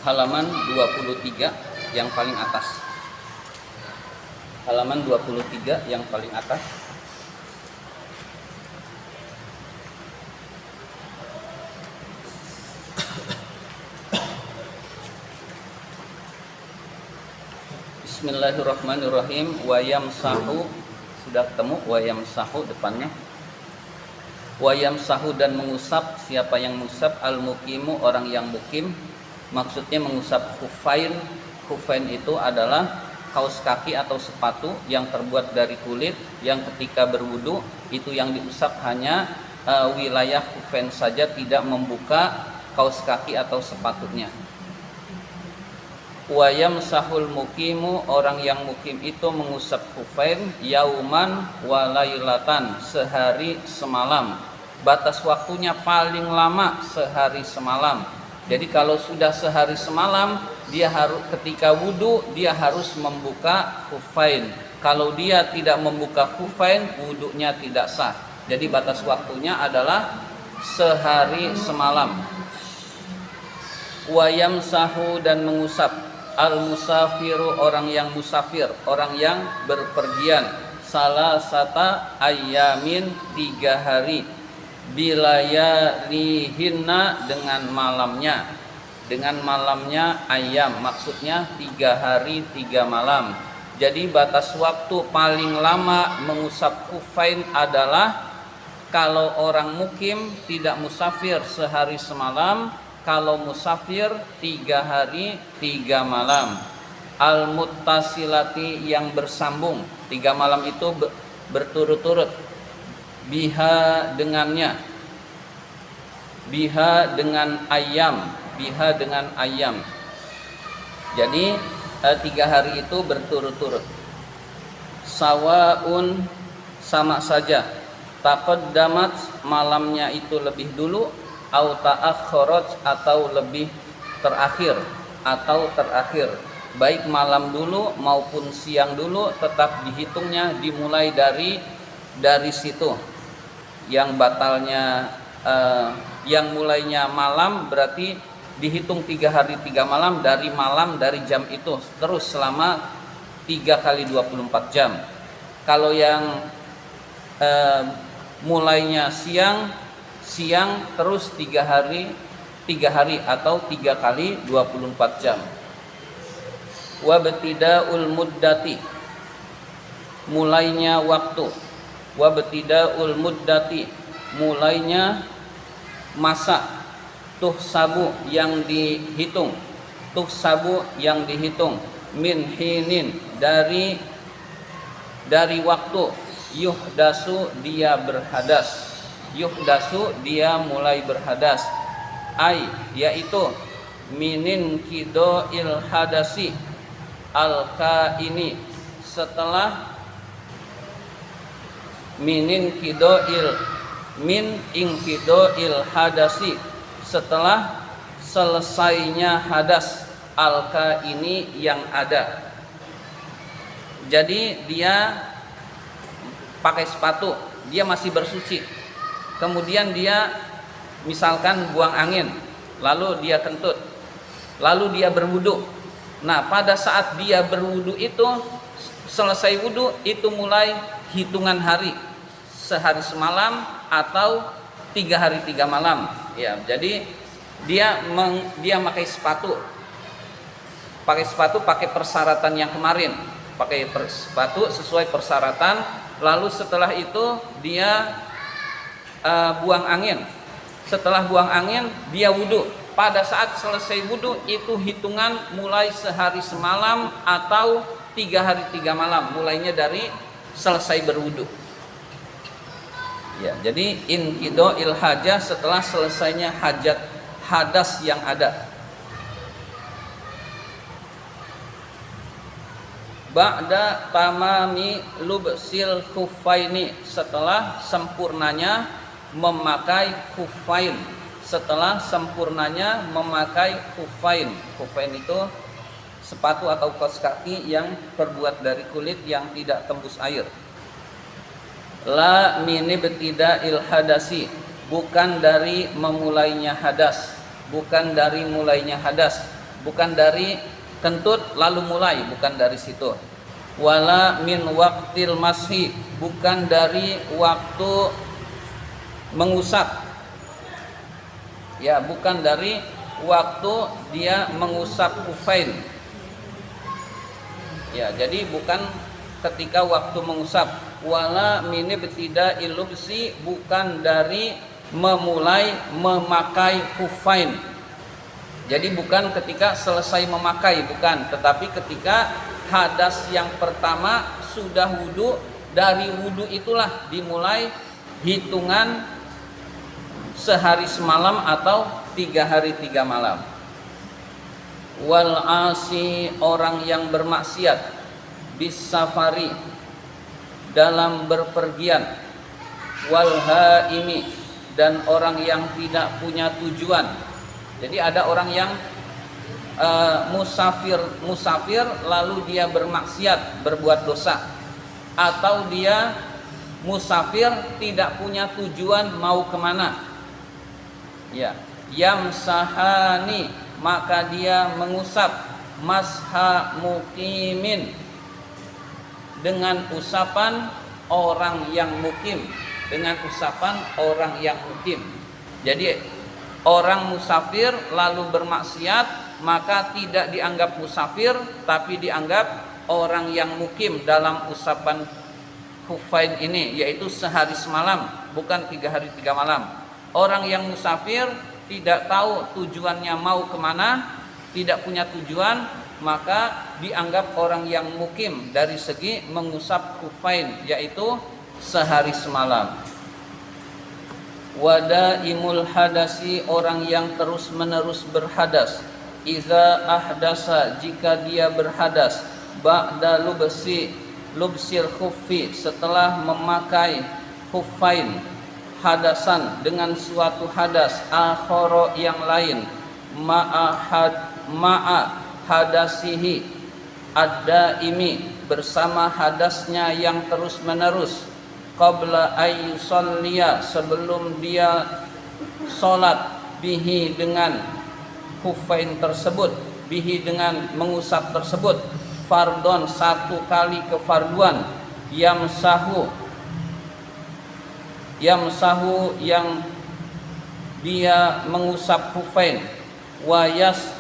halaman 23 yang paling atas. Halaman 23 yang paling atas. Bismillahirrahmanirrahim. Wa yamsahu, sudah ketemu wa yamsahu depannya. Wa yamsahu, dan mengusap. Siapa yang mengusap? Al-muqimu, orang yang mukim. Maksudnya mengusap khufain. Khufain itu adalah kaos kaki atau sepatu yang terbuat dari kulit, yang ketika berwudu itu yang diusap hanya wilayah khufain saja, tidak membuka kaos kaki atau sepatunya. Wa yamsahul muqimu, orang yang mukim itu mengusap khufain yauman wa lailatan, sehari semalam. Batas waktunya paling lama sehari semalam. Jadi kalau sudah sehari semalam, dia harus ketika wudu dia harus membuka khufain. Kalau dia tidak membuka khufain, wudunya tidak sah. Jadi batas waktunya adalah sehari semalam. Wa yamsahu, dan mengusap al-musafiru, orang yang musafir, orang yang berpergian, salasata ayyamin, 3 hari, bilayalihinna, dengan malamnya. Dengan malamnya ayam, maksudnya 3 hari 3 malam. Jadi batas waktu paling lama mengusap khufain adalah kalau orang mukim tidak musafir sehari semalam, kalau musafir 3 hari 3 malam. Al-muttasilati, yang bersambung, 3 malam itu berturut-turut. Biha, dengannya. Biha dengan ayam. Biha dengan ayam. Jadi 3 hari itu berturut-turut. Sawaun, sama saja. Taqaddamat, malamnya itu lebih dulu, au ta'akhkharat, atau lebih terakhir, baik malam dulu maupun siang dulu tetap dihitungnya dimulai dari situ. Yang batalnya yang mulainya malam berarti dihitung 3 hari 3 malam dari jam itu terus selama 3 kali 24 jam. Kalau yang mulainya siang terus 3 hari atau 3 kali 24 jam. Wa btida'ul muddati, mulainya waktu. Wa btida'ul muddati, mulainya masa. Tuhsabu, yang dihitung. Min hinin, dari waktu. Yuhdasu, dia berhadas. Yuhdasu, dia mulai berhadas. Yaitu minin kidoil hadasi al-kaini, setelah min inkidoil hadasi, setelah selesainya hadas, al-kaini, yang ada. Jadi dia pakai sepatu, dia masih bersuci. Kemudian dia misalkan buang angin, lalu dia kentut, lalu dia berwudu. Nah, pada saat dia berwudu itu, selesai wudu itu mulai hitungan hari, sehari semalam atau 3 hari 3 malam. Ya, jadi dia pakai sepatu, pakai persyaratan yang kemarin, pakai sepatu sesuai persyaratan. Lalu setelah itu dia buang angin. Setelah buang angin dia wudu. Pada saat selesai wudu itu hitungan mulai sehari semalam atau 3 hari 3 malam, mulainya dari selesai berwudu. Ya, jadi inqidoil hajah, setelah selesainya hadas yang ada. Ba'da tamami lubsil khuffaini, setelah sempurnanya memakai khuffain. Khuffain itu sepatu atau kaos kaki yang terbuat dari kulit yang tidak tembus air. La min ibtida'il hadasi, bukan dari memulainya hadas, bukan dari kentut lalu mulai, bukan dari situ. Wala min waqtil mashi, bukan dari waktu mengusap. Ya, bukan dari waktu dia mengusap kufain. Ya, jadi bukan ketika waktu mengusap. Wala min ibtida'il lubsi, bukan dari memulai memakai kufain. Jadi bukan ketika selesai memakai, bukan, tetapi ketika hadas yang pertama sudah wudu, dari wudu itulah dimulai hitungan sehari semalam atau 3 hari 3 malam. Wal asi, orang yang bermaksiat, bis safari, dalam berpergian, wal haimi, dan orang yang tidak punya tujuan. Jadi ada orang yang musafir lalu dia bermaksiat, berbuat dosa, atau dia musafir tidak punya tujuan mau kemana. Ya, yamsahani, maka dia mengusap, masha muqimin, dengan usapan orang yang mukim, dengan usapan orang yang mukim. Jadi orang musafir lalu bermaksiat, maka tidak dianggap musafir, tapi dianggap orang yang mukim dalam usapan khufain ini, yaitu sehari semalam, bukan 3 hari 3 malam. Orang yang musafir tidak tahu tujuannya mau kemana, tidak punya tujuan, maka dianggap orang yang mukim dari segi mengusap khufain, yaitu sehari semalam. Wadaimul hadasi, orang yang terus menerus berhadas. Iza ahdasa, jika dia berhadas. Ba'da lubsil khuffi, setelah memakai khuffain. Hadasan, dengan suatu hadas. Akhoro, yang lain. Ma'a hadasihi ad-daimi, bersama hadasnya yang terus menerus. Qabla ayyusalliya, sebelum dia sholat, bihi, dengan khuffain tersebut, bihi, dengan mengusap tersebut, fardon, 1 kali kefarduan, yamsahu, yang dia mengusap khuffain, wayas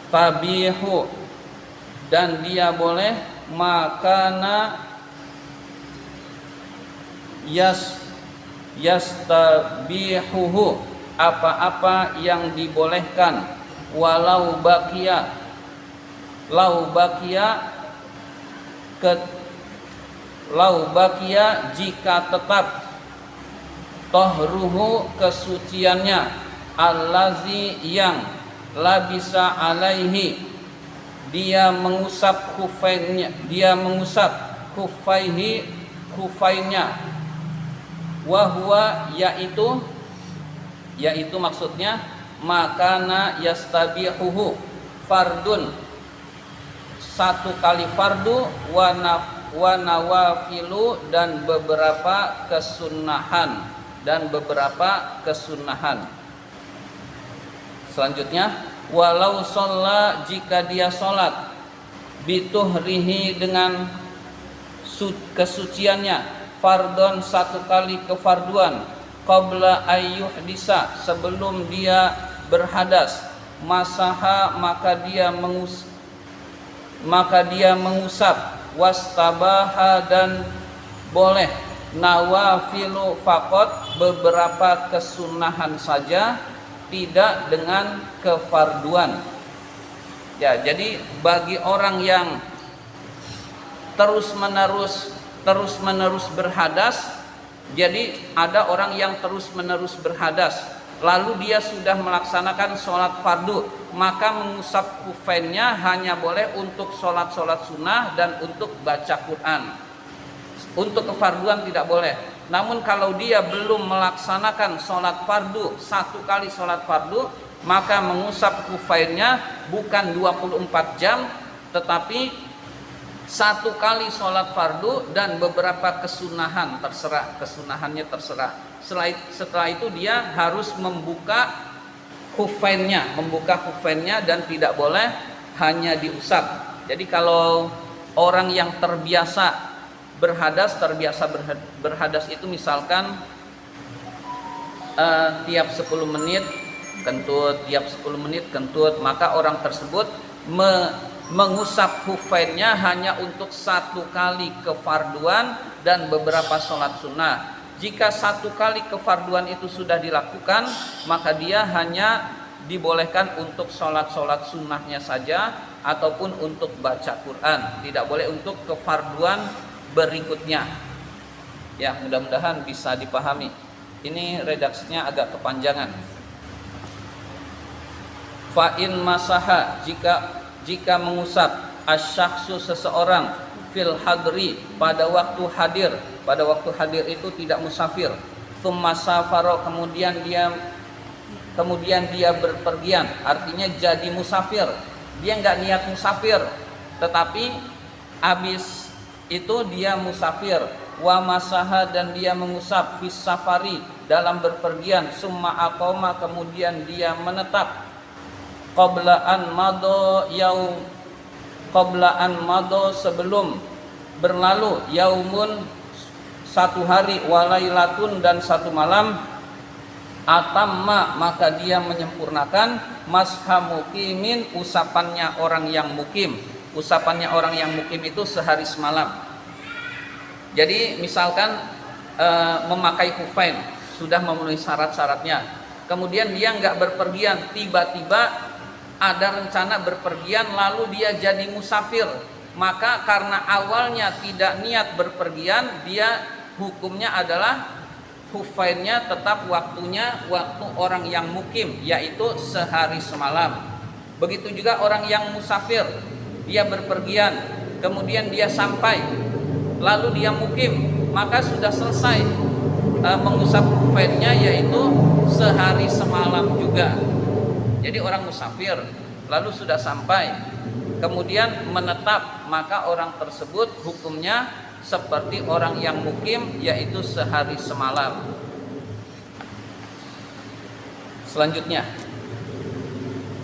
tabihu, dan dia boleh makana yastabihuhu, apa-apa yang dibolehkan, walau bakia jika tetap, tohruhu, kesuciannya, allazi, yang labisa alaihi, dia mengusap khufainnya, khufainnya, wahwa, yaitu maksudnya makana yastabihuhu fardun, 1 kali fardu, wa nawafilu, dan beberapa kesunahan. Selanjutnya, walau sholla, jika dia sholat, bituhrihi, dengan kesuciannya, fardon, 1 kali kefarduan, qabla ayyuhdisa, sebelum dia berhadas, masaha, maka dia mengusap, wastabaha, dan boleh, nawafilu faqat, beberapa kesunahan saja, tidak dengan kefarduan. Ya, jadi bagi orang yang terus menerus berhadas, jadi ada orang yang terus menerus berhadas, lalu dia sudah melaksanakan sholat fardu, maka mengusap khufainnya hanya boleh untuk sholat sunnah dan untuk baca Quran. Untuk kefarduan tidak boleh. Namun kalau dia belum melaksanakan sholat fardu, 1 kali sholat fardu, maka mengusap khufainnya bukan 24 jam, tetapi satu kali sholat fardu dan beberapa kesunahan, terserah, kesunahannya terserah. Setelah itu dia harus membuka khuffainnya dan tidak boleh hanya diusap. Jadi kalau orang yang terbiasa berhadas itu misalkan tiap 10 menit kentut, maka orang tersebut mengusap khuffainnya hanya untuk satu kali kefarduan dan beberapa sholat sunnah. Jika satu kali kefarduan itu sudah dilakukan, maka dia hanya dibolehkan untuk sholat-sholat sunnahnya saja ataupun untuk baca Quran, tidak boleh untuk kefarduan berikutnya. Ya, mudah-mudahan bisa dipahami. Ini redaksinya agak kepanjangan. Fa'in masaha, jika mengusap asyakhsu seseorang fil hadri, pada waktu hadir itu tidak musafir. Tsumma safaro, kemudian dia berpergian, artinya jadi musafir. Dia nggak niat musafir, tetapi habis itu dia musafir. Wa masaha, dan dia mengusap fis safari, dalam berpergian. Summa aqama, kemudian dia menetap. Qabla an mado, sebelum berlalu, yaumun, satu hari, walailatun, dan satu malam. Atamma, maka dia menyempurnakan masha mukimin, usapannya orang yang mukim. Usapannya orang yang mukim itu sehari semalam. Jadi misalkan memakai khuffain sudah memenuhi syarat-syaratnya, kemudian dia nggak berpergian, tiba-tiba ada rencana berpergian lalu dia jadi musafir, maka karena awalnya tidak niat berpergian, dia hukumnya adalah khuffainnya tetap waktu orang yang mukim, yaitu sehari semalam. Begitu juga orang yang musafir, dia berpergian, kemudian dia sampai, lalu dia mukim, maka sudah selesai mengusap khuffainnya, yaitu sehari semalam juga. Jadi orang musafir lalu sudah sampai, kemudian menetap, maka orang tersebut hukumnya seperti orang yang mukim, yaitu sehari semalam. Selanjutnya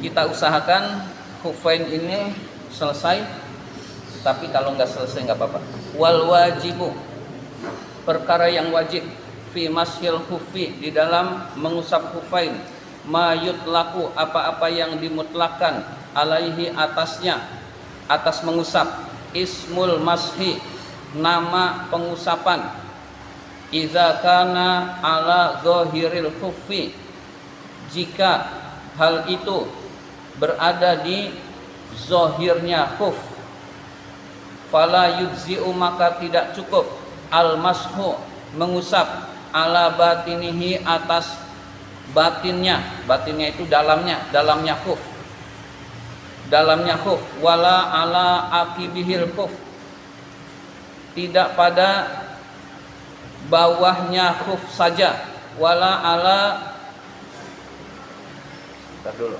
kita usahakan khuffain ini selesai, tapi kalau nggak selesai nggak apa-apa. Wal wajibu, perkara yang wajib, fi mashil khuffi, di dalam mengusap khuffain, ma yutlaku, apa-apa yang dimutlakkan, alaihi, atasnya, atas mengusap, ismul mashi, nama pengusapan, idza kana ala zahiril khuffi, jika hal itu berada di zahirnya khuf, fala yujzi'u, maka tidak cukup, al mashu, mengusap, ala batinihi, atas batinnya itu dalamnya khuf, wala ala akibihil khuf, tidak pada bawahnya khuf saja, wala ala, sebentar dulu,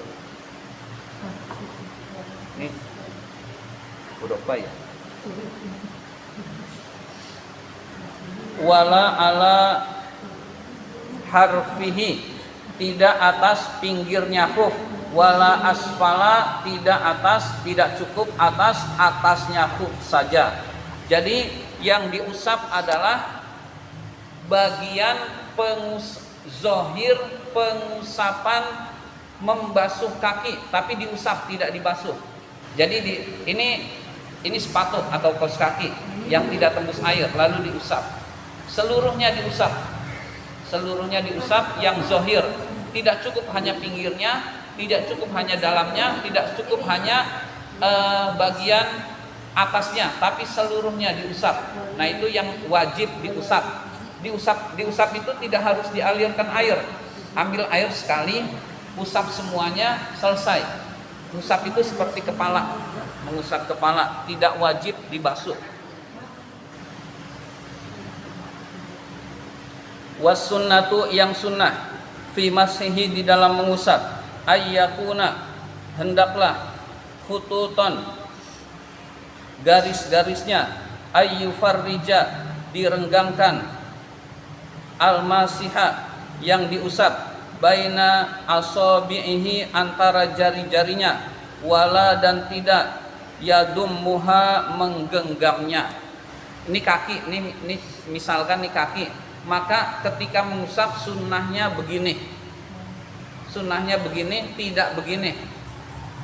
ini huruf apa ya, wala ala harfihi, tidak atas pinggirnya khuf, wala asfala, tidak cukup atasnya khuf saja. Jadi yang diusap adalah bagian zahir pengusapan membasuh kaki, tapi diusap, tidak dibasuh. Jadi ini sepatu atau kaos kaki yang tidak tembus air lalu diusap. Seluruhnya diusap yang zahir, tidak cukup hanya pinggirnya, tidak cukup hanya dalamnya, tidak cukup hanya bagian atasnya, tapi seluruhnya diusap. Nah, itu yang wajib diusap. Diusap itu tidak harus dialirkan air. Ambil air sekali, usap semuanya, selesai. Usap itu seperti kepala, mengusap kepala, tidak wajib dibasuh. Was sunnatu, yang sunnah, fi masihi, di dalam mengusap, ayyakuna, hendaklah, khututon, garis-garisnya, ayyufarrija, direnggangkan, al-masiha, yang diusap, baina asabihi, antara jari-jarinya, wala, dan tidak, yadummuha, menggenggamnya. Ini kaki, ini misalkan ini kaki, maka ketika mengusap sunnahnya begini, tidak begini.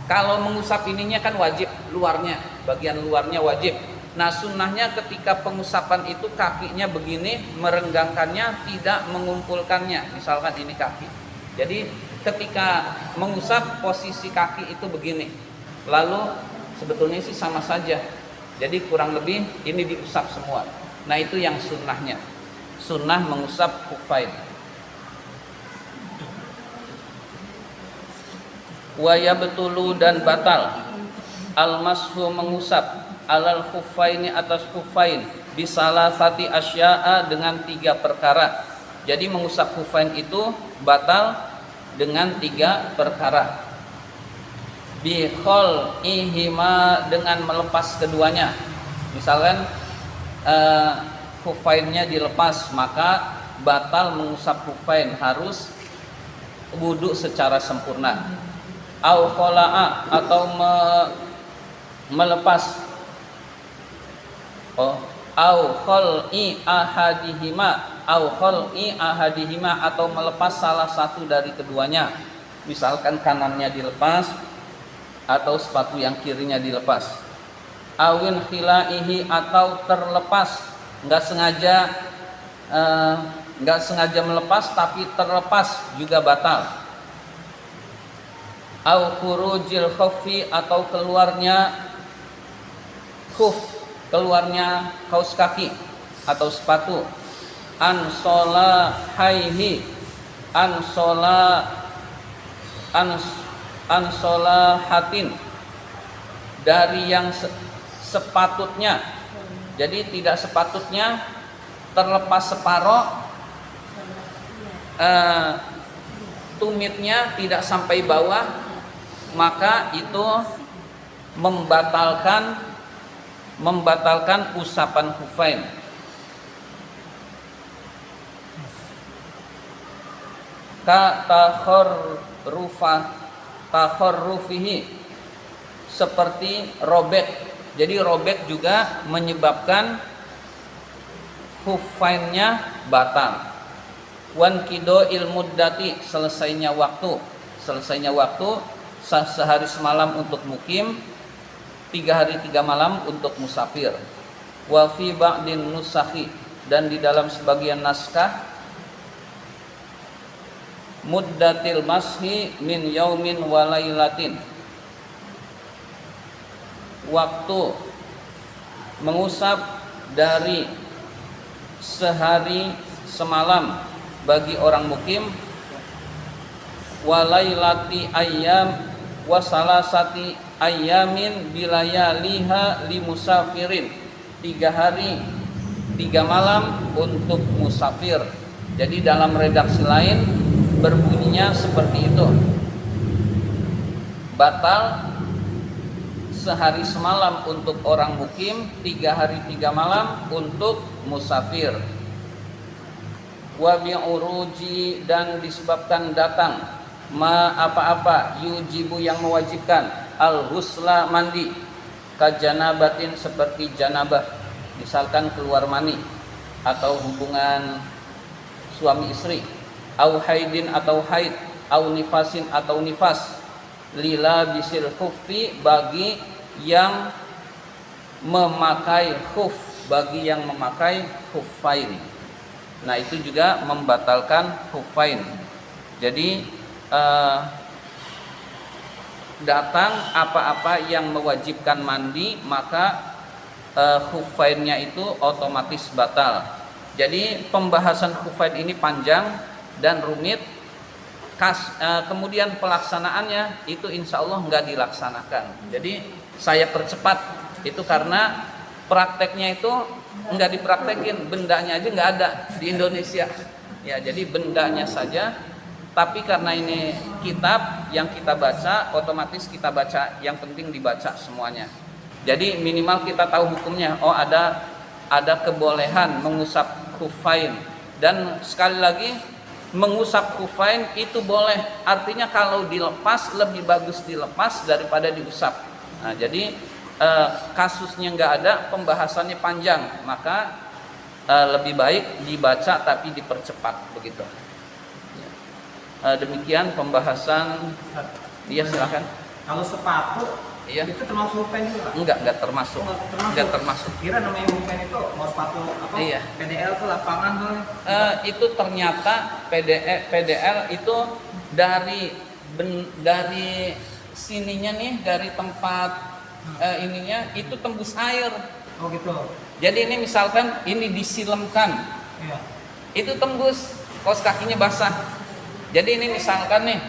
Kalau mengusap ininya kan wajib, luarnya, bagian luarnya wajib. Nah, sunnahnya ketika pengusapan itu kakinya begini, merenggangkannya, tidak mengumpulkannya. Misalkan ini kaki. Jadi ketika mengusap posisi kaki itu begini. Lalu sebetulnya sih sama saja. Jadi kurang lebih ini diusap semua. Nah, itu yang sunnahnya. Sunnah mengusap khufain. Wa yabtulu, dan batal, al-mashu, mengusap, alal khuffaini, atas khuffain, bisalasati asya'a, dengan 3 perkara. Jadi mengusap khuffain itu batal dengan 3 perkara. Bi khal'ihima, dengan melepas keduanya. Misalkan khuffainnya dilepas, maka batal mengusap khuffain, harus wudu secara sempurna. Au khola'a, atau melepas, au khol'i ahadihima, atau melepas salah satu dari keduanya. Misalkan kanannya dilepas atau sepatu yang kirinya dilepas. Awin khila'ihi, atau terlepas, nggak sengaja melepas tapi terlepas, juga batal. Au khurujil khuffi, atau keluarnya khuf, keluarnya kaos kaki atau sepatu. An solahaihi, an solahatin, dari yang sepatutnya. Jadi tidak sepatutnya, terlepas separoh, tumitnya tidak sampai bawah, maka itu membatalkan usapan khufain. Ka takhorrufihi, seperti robek. Jadi robek juga menyebabkan khufainnya batal. Wan kido ilmuddati, selesainya waktu sehari semalam untuk mukim, 3 hari 3 malam untuk musafir. Wa fi ba'din nusakhi, dan di dalam sebagian naskah, muddatil mashi min yaumin wa lailatin, waktu mengusap dari sehari semalam bagi orang mukim, walailati ayyam wasalasati ayyamin bilayaliha limusafirin, 3 hari 3 malam untuk musafir. Jadi dalam redaksi lain berbunyinya seperti itu, batal sehari semalam untuk orang mukim, 3 hari 3 malam untuk musafir. Wa bi'uruji, dan disebabkan datang, ma apa-apa, yujibu, yang mewajibkan, al-husla, mandi, kajanabatin, seperti janabah, misalkan keluar mani atau hubungan suami istri, au haidin, atau haid, au nifasin, atau nifas, lila bisil khuffi, bagi yang memakai khuf, bagi yang memakai khuffain. Nah, itu juga membatalkan khuffain. Jadi datang apa-apa yang mewajibkan mandi, maka khuffainnya itu otomatis batal. Jadi pembahasan khuffain ini panjang dan rumit. Kemudian pelaksanaannya itu insya Allah nggak dilaksanakan. Jadi saya percepat itu karena prakteknya itu nggak dipraktekin, bendanya aja nggak ada di Indonesia. Ya, jadi bendanya saja. Tapi karena ini kitab yang kita baca, otomatis kita baca, yang penting dibaca semuanya. Jadi minimal kita tahu hukumnya. Oh, ada kebolehan mengusap khufain. Dan sekali lagi, mengusap khufain itu boleh. Artinya kalau dilepas lebih bagus dilepas daripada diusap. Nah, jadi kasusnya nggak ada, pembahasannya panjang, maka lebih baik dibaca tapi dipercepat begitu. Demikian pembahasan. Iya, silakan. Kalau sepatu, iya, itu termasuk hufen juga? Enggak termasuk. Enggak termasuk. Kira namanya hufen itu mau sepatu apa? Iya. PDL tuh lapangan tuh. Itu ternyata PDL itu dari sininya nih, dari tempat ininya itu tembus air. Oh gitu. Jadi ini misalkan ini disilemkan, Iya. itu tembus, kaos kakinya basah. Jadi ini misalkan nih,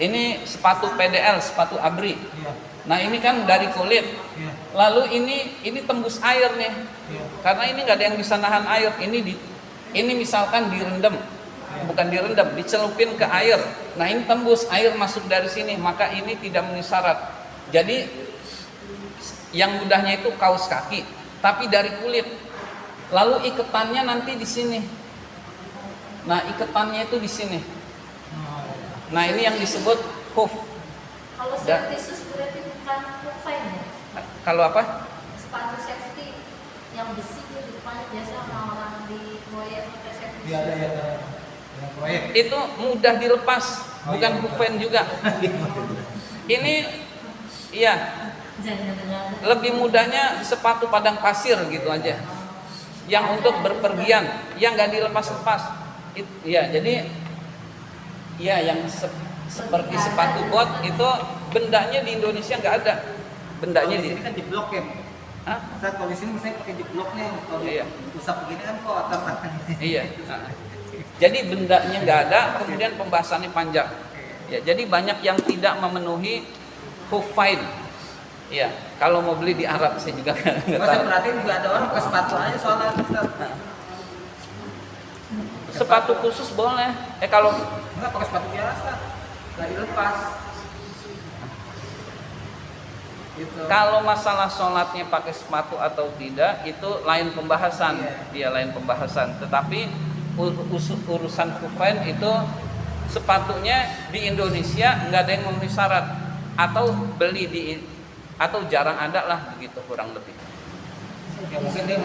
ini sepatu PDL, sepatu abri. Iya. Nah ini kan dari kulit. Iya. Lalu ini tembus air nih, Iya. karena ini nggak ada yang bisa nahan air. Ini misalkan direndam, bukan direndam, dicelupin ke air. Nah ini tembus, air masuk dari sini, maka ini tidak memenuhi syarat. Jadi yang mudahnya itu kaos kaki, tapi dari kulit. Lalu iketannya nanti di sini. Nah iketannya itu di sini. Nah ini yang disebut hoof. Kalau safety shoes berarti bukan hufen ya? Kalau apa? Sepatu safety yang besi di depannya biasa orang-orang di proyek pakai safety shoes. Iya ada. Yang proyek. Itu mudah dilepas, bukan iya. hufen juga. Ini iya, Jangan-jangan. lebih mudahnya sepatu padang pasir gitu aja. Yang untuk berpergian, yang nggak dilepas-lepas. Iya, jadi ya yang seperti sepatu bot itu bendanya di Indonesia nggak ada. Bendanya Kalau di di sini kan di blok ya. Hah? Saat kalau di sini misalnya pakai di bloknya, kalau Iya. usap begini kan kok atap kan. Iya. Nah, jadi bendanya nggak ada, kemudian pembahasannya panjang. Ya, jadi banyak yang tidak memenuhi hufain. Ya, kalau mau beli di Arab saya juga nggak Mas saya tahu. perhatiin juga ada orang pakai sepatu aja soalnya kita. Sepatu khusus boleh. Kalau Enggak pakai sepatu biasa, nggak dilepas. Gitu. kalau masalah sholatnya pakai sepatu atau tidak itu lain pembahasan. Dia lain pembahasan. Tetapi urusan hufain itu sepatunya di Indonesia nggak ada yang memenuhi syarat, atau beli atau jarang ada lah begitu kurang lebih. Ya mungkin dia